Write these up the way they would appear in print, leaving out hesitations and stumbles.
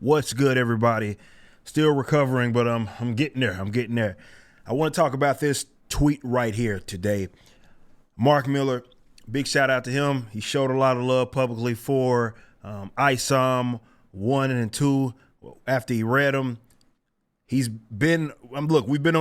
What's good, everybody? Still recovering, but I'm getting there. I want to talk about this tweet right here today. Mark Miller, big shout out to him. He showed a lot of love publicly for ISOM 1 and 2 after he read them. We've been on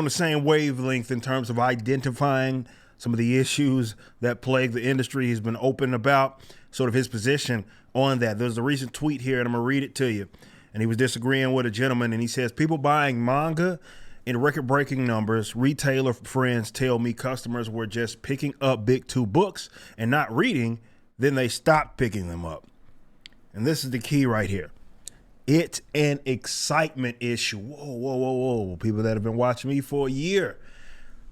the same wavelength in terms of identifying some of the issues that plague the industry. He's been open about sort of his position on that. There's a recent tweet here, and I'm going to read it to you. And he was disagreeing with a gentleman, and he says, people buying manga in record-breaking numbers, retailer friends tell me customers were just picking up Big Two books and not reading, then they stopped picking them up. And this is the key right here. It's an excitement issue. Whoa. People that have been watching me for a year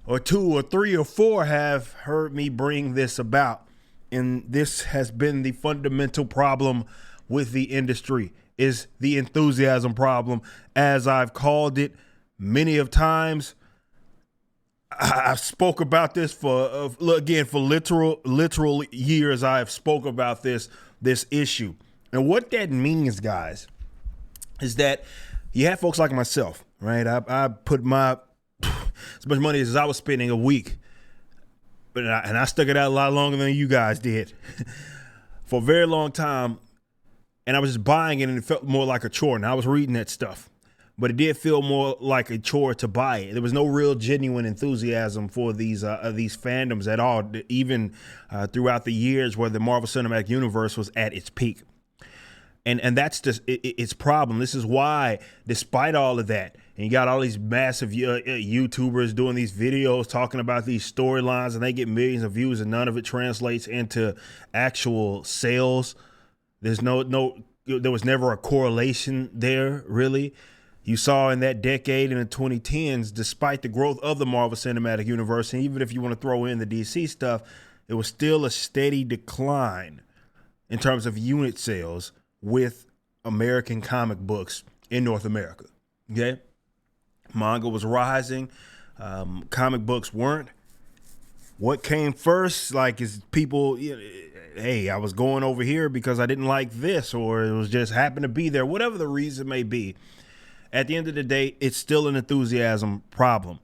or 2 or 3 or 4 have heard me bring this about. And this has been the fundamental problem with the industry, is the enthusiasm problem. As I've called it many of times, I spoke about this for literal years. I have spoke about this issue. And what that means, guys, is that you have folks like myself, right? I put my as much money as I was spending a week, and I stuck it out a lot longer than you guys did for a very long time. And I was just buying it, and it felt more like a chore. Now I was reading that stuff, but it did feel more like a chore to buy it. There was no real genuine enthusiasm for these fandoms at all, even throughout the years where the Marvel Cinematic Universe was at its peak. And that's just its problem. This is why, despite all of that, and you got all these massive YouTubers doing these videos talking about these storylines, and they get millions of views, and none of it translates into actual sales. There was never a correlation there, really. You saw in that decade, in the 2010s, despite the growth of the Marvel Cinematic Universe, and even if you want to throw in the DC stuff, it was still a steady decline in terms of unit sales with American comic books in North America. Okay, manga was rising, comic books weren't. What came first, is people, hey, I was going over here because I didn't like this, or it was just happened to be there, whatever the reason may be. At the end of the day, it's still an enthusiasm problem.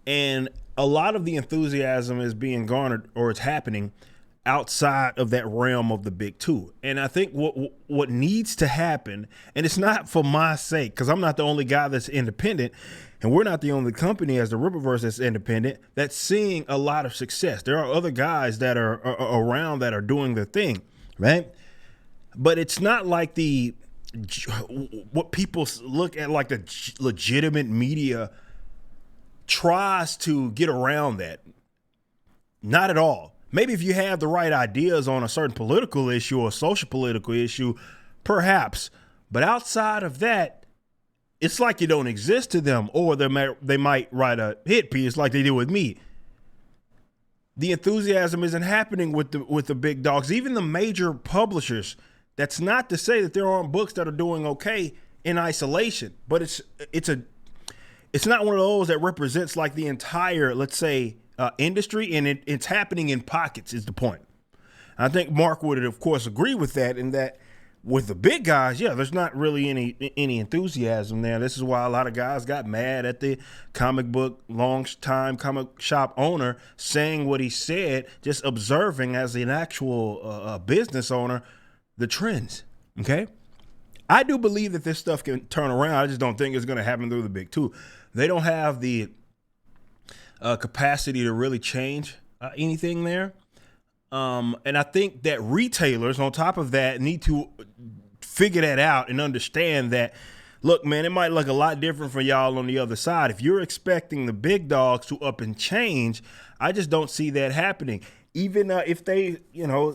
And a lot of the enthusiasm is being garnered, or it's happening outside of that realm of the Big Two. And I think what needs to happen, and it's not for my sake, because I'm not the only guy that's independent, and we're not the only company as the Rippaverse that's independent that's seeing a lot of success. There are other guys that are around that are doing their thing, right? But it's not like what people look at like the legitimate media tries to get around that. Not at all. Maybe if you have the right ideas on a certain political issue or social political issue, perhaps. But outside of that, it's like you don't exist to them, or they might write a hit piece like they did with me. The enthusiasm isn't happening with the big dogs, even the major publishers. That's not to say that there aren't books that are doing okay in isolation, but it's not one of those that represents like the entire, let's say, industry, and it's happening in pockets is the point. I think Mark would, of course, agree with that, in that with the big guys, there's not really any enthusiasm there. This is why a lot of guys got mad at the comic book long-time comic shop owner saying what he said, just observing as an actual business owner the trends, okay? I do believe that this stuff can turn around. I just don't think it's going to happen through the Big Two. They don't have the capacity to really change anything there. And I think that retailers, on top of that, need to figure that out and understand that, look, man, it might look a lot different for y'all on the other side. If you're expecting the big dogs to up and change, I just don't see that happening. Even if they,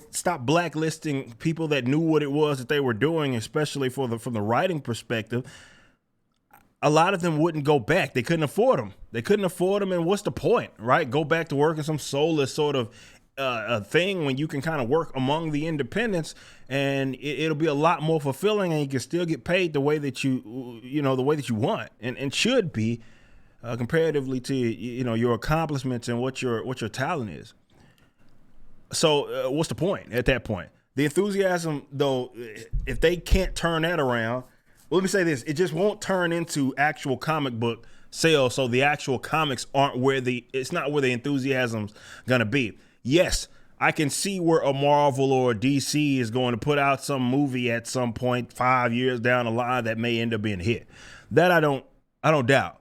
stop blacklisting people that knew what it was that they were doing, especially from the writing perspective, a lot of them wouldn't go back. They couldn't afford them. And what's the point, right? Go back to working some soulless sort of a thing when you can kind of work among the independents, and it'll be a lot more fulfilling, and you can still get paid the way that you want and should be comparatively to, your accomplishments and what your talent is. So what's the point at that point? The enthusiasm, though, if they can't turn that around, Well, let me say this: it just won't turn into actual comic book sales. So the actual comics aren't it's not where the enthusiasm's gonna be. Yes, I can see where a Marvel or a DC is going to put out some movie at some point 5 years down the line that may end up being a hit. That I don't doubt.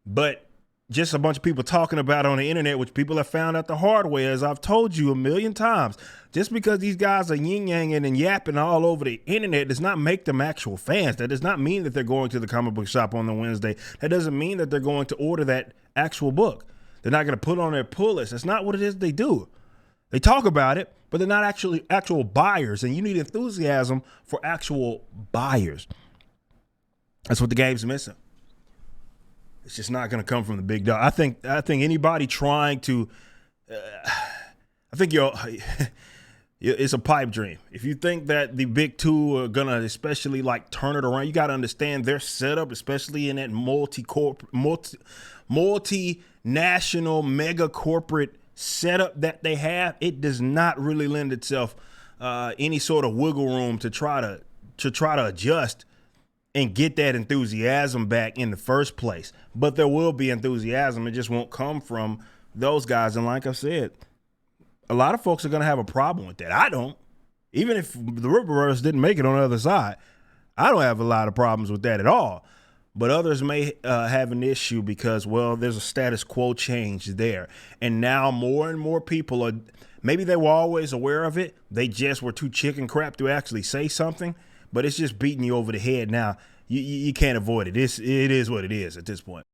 But just a bunch of people talking about it on the internet, which people have found out the hard way, as I've told you a million times. Just because these guys are yin-yanging and yapping all over the internet does not make them actual fans. That does not mean that they're going to the comic book shop on the Wednesday. That doesn't mean that they're going to order that actual book. They're not going to put on their pull list. That's not what it is they do. They talk about it, but they're not actually actual buyers, and you need enthusiasm for actual buyers. That's what the game's missing. It's just not going to come from the big dog. I think anybody trying to, I think it's a pipe dream. If you think that the big two are gonna especially like turn it around, you got to understand their setup, especially in that multinational mega corporate setup that they have. It does not really lend itself any sort of wiggle room to try to adjust and get that enthusiasm back in the first place. But there will be enthusiasm. It just won't come from those guys. And like I said, a lot of folks are going to have a problem with that. I don't. Even if the Ripper Brothers didn't make it on the other side, I don't have a lot of problems with that at all. But others may have an issue because, well, there's a status quo change there. And now more and more people are, maybe they were always aware of it. They just were too chicken crap to actually say something. But it's just beating you over the head now. You can't avoid it. It is what it is at this point.